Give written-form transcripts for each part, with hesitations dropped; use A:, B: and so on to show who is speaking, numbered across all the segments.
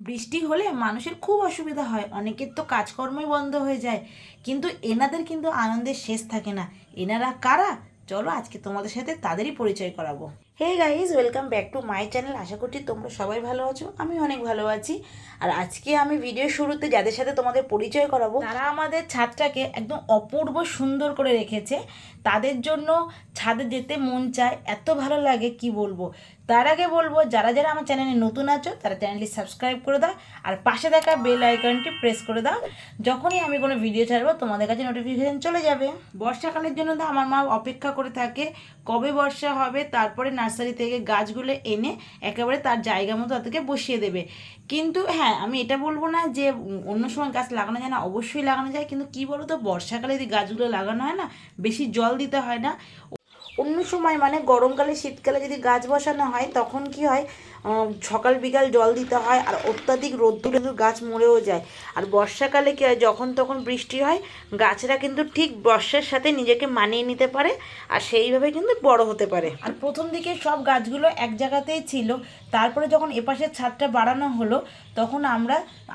A: বৃষ্টি হলে মানুষের খুব অসুবিধা হয়, অনেকের তো কাজকর্মই বন্ধ হয়ে যায়, কিন্তু এনাদের কিন্তু আনন্দের শেষ থাকে না। এনারা কারা? চলো আজকে তোমাদের সাথে তাদেরই পরিচয় করাবো। Hey guys, welcome back to my channel. আশা করছি তোমরা সবাই ভালো আছো, আমি অনেক ভালো আছি। আর আজকে আমি ভিডিও শুরুতে যাদের সাথে তোমাদের পরিচয় করাবো, তারা আমাদের ছাদটাকে একদম অপূর্ব সুন্দর করে রেখেছে। তাদের জন্য ছাদে যেতে মন চায়, এত ভালো লাগে কি বলবো। তার আগে বলবো, যারা যারা আমার চ্যানেলে নতুন আছো তারা চ্যানেলটি সাবস্ক্রাইব করে দাও, আর পাশে থাকা বেল আইকনটি প্রেস করে দাও। যখনই আমি কোনো ভিডিও ছাড়বো তোমাদের কাছে নোটিফিকেশান চলে যাবে। বর্ষাকালের জন্য তো আমার মা অপেক্ষা করে থাকে, কবে বর্ষা হবে, তারপরে নার্সারি থেকে গাছগুলো এনে একেবারে তার জায়গা মতো তাদেরকে বসিয়ে দেবে। কিন্তু হ্যাঁ, আমি এটা বলবো না যে অন্য সময় গাছ লাগানো যায় না, অবশ্যই লাগানো যায়, কিন্তু কি বলো তো, বর্ষাকালে যদি গাছগুলো লাগানো হয় না, বেশি জল দিতে হয় না। অন্য সময় মানে গরমকালে শীতকালে যদি গাছ বসানো হয় তখন কি হয়, সকাল বিকাল জল দিতে হয়, আর অত্যাধিক রোদ্দুর কিন্তু গাছ মরেও যায়। আর বর্ষাকালে কি হয়, যখন তখন বৃষ্টি হয়, গাছরা কিন্তু ঠিক বর্ষার সাথে নিজেকে মানিয়ে নিতে পারে, আর সেইভাবে কিন্তু বড় হতে পারে। আর প্রথম দিকে সব গাছগুলো এক জায়গাতেই ছিল, তারপরে যখন এপাশের ছাদটা বাড়ানো হলো, তখন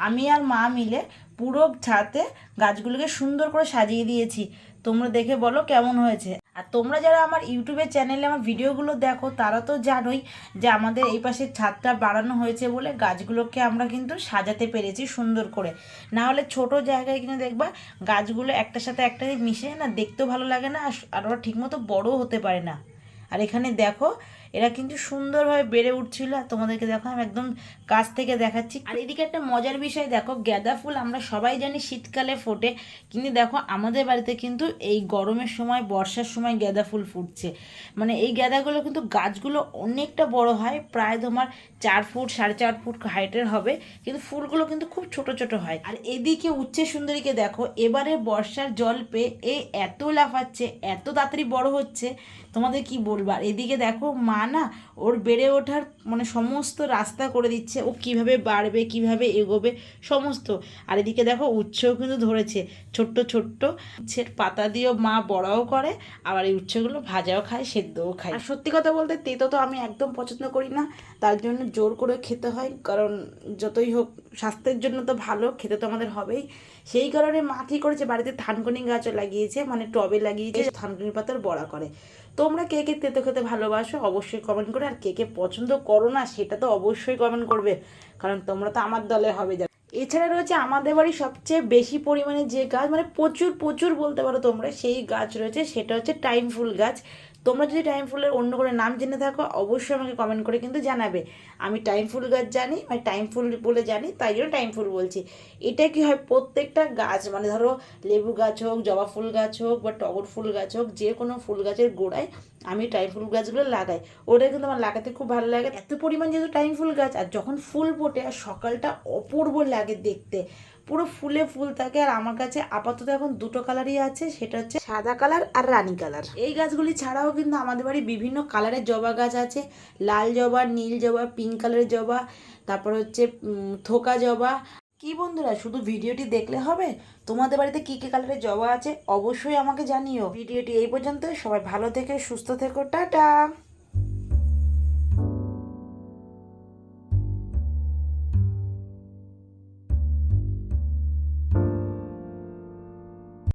A: আমি আর মা মিলে পুরো ছাদে গাছগুলোকে সুন্দর করে সাজিয়ে দিয়েছি। তোমরা দেখে বলো কেমন হয়েছে। আর তোমরা যারা আমার ইউটিউবের চ্যানেলে আমার ভিডিওগুলো দেখো তারা তো জানোই যে আমাদের এই পাশের ছাদটা বাড়ানো হয়েছে বলে গাছগুলোকে আমরা কিন্তু সাজাতে পেরেছি সুন্দর করে। না হলে ছোট জায়গায় কিন্তু দেখবা গাছগুলো একটার সাথে একটা মিশে না, দেখতেও ভালো লাগে না, আর ওরা ঠিকমতো বড়ও হতে পারে না। আর এখানে দেখো এরা কিন্তু সুন্দরভাবে বেড়ে উঠছিল, আর তোমাদেরকে দেখো আমি একদম কাছ থেকে দেখাচ্ছি। আর এদিকে একটা মজার বিষয় দেখো, গাঁদা ফুল আমরা সবাই জানি শীতকালে ফোটে, কিন্তু দেখো আমাদের বাড়িতে কিন্তু এই গরমের সময় বর্ষার সময় গাঁদা ফুল ফুটছে। মানে এই গাঁদাগুলো কিন্তু গাছগুলো অনেকটা বড় হয়, প্রায় তোমার 4 ফুট 4.5 ফুট হাইটের হবে, কিন্তু ফুলগুলো কিন্তু খুব ছোট ছোট হয়। আর এদিকে উচ্ছে সুন্দরীকে দেখো, এবারে বর্ষার জল পেয়ে এত লাফাচ্ছে, এত তাড়াতাড়ি বড় হচ্ছে, তোমাদের কি বলবো। আর এদিকে দেখো মা না ওর বেড়ে ওঠার মানে সমস্ত রাস্তা করে দিচ্ছে, ও কিভাবে বাড়বে কিভাবে এগোবে সমস্ত। আর এদিকে দেখো উচ্ছেও কিন্তু ধরেছে, ছোট্ট ছোট্ট উচ্ছের পাতা দিয়েও মা বড়াও করে, আবার এই উচ্ছেগুলো ভাজাও খায়, সেদ্ধও খায়। আর সত্যি কথা বলতে তেতো তো আমি একদম পছন্দ করি না, তার জন্য জোর করে খেতে হয়, কারণ যতই হোক স্বাস্থ্যের জন্য তো ভালো, খেতে তো আমাদের হবেই। সেই কারণে মা কী করেছে, বাড়িতে থানকুনি গাছও লাগিয়েছে, মানে টবে লাগিয়েছে, থানকুনি পাতার বড়া করে। তোমরা কে কে তেতো খেতে ভালোবাসো অবশ্যই কমেন্ট করে, আর কে কে পছন্দ করো না সেটা তো অবশ্যই কমেন্ট করবে, কারণ তোমরা তো আমার দলে হবে। এছাড়া রয়েছে আমাদের বাড়ির সবচেয়ে বেশি পরিমাণে যে গাছ, মানে প্রচুর প্রচুর বলতে পারো তোমরা, সেই গাছ রয়েছে, সেটা হচ্ছে টাইম ফুল গাছ। তোমরা যদি টাইম ফুলের অন্য করে নাম জেনে থাকো অবশ্যই আমাকে কমেন্ট করে কিন্তু জানাবে। আমি টাইম ফুল গাছ জানি, মানে টাইম ফুল বলে জানি, তাই জন্য টাইম ফুল বলছি। এটা কি হয়, প্রত্যেকটা গাছ মানে ধরো লেবু গাছ হোক, জবা ফুল গাছ হোক, বা টগর ফুল গাছ হোক, যে কোনো ফুল গাছের গোড়ায় আমি টাইম ফুল গাছগুলো লাগাই। ওটা কিন্তু আমার লাগাতে খুব ভালো লাগে, এত পরিমাণ যেহেতু টাইম ফুল গাছ, আর যখন ফুল ফোটে আর সকালটা অপূর্ব লাগে দেখতে, পুরো ফুলে ফুল থাকে। আর আমার কাছে আপাতত এখন দুটো কালারই আছে, সেটা হচ্ছে সাদা কালার আর রানী কালার। এই গাছগুলি ছাড়াও কিন্তু আমাদের বাড়ি বিভিন্ন কালারের জবা গাছ আছে, লাল জবা, নীল জবা, পিঙ্ক কালারের জবা, তারপর হচ্ছে থোকা জবা। কি বন্ধুরা, শুধু ভিডিওটি দেখলে হবে? তোমাদের বাড়িতে কী কী কালারের জবা আছে অবশ্যই আমাকে জানিও। ভিডিওটি এই পর্যন্ত, সবাই ভালো থেকে সুস্থ থেকো, টাটা।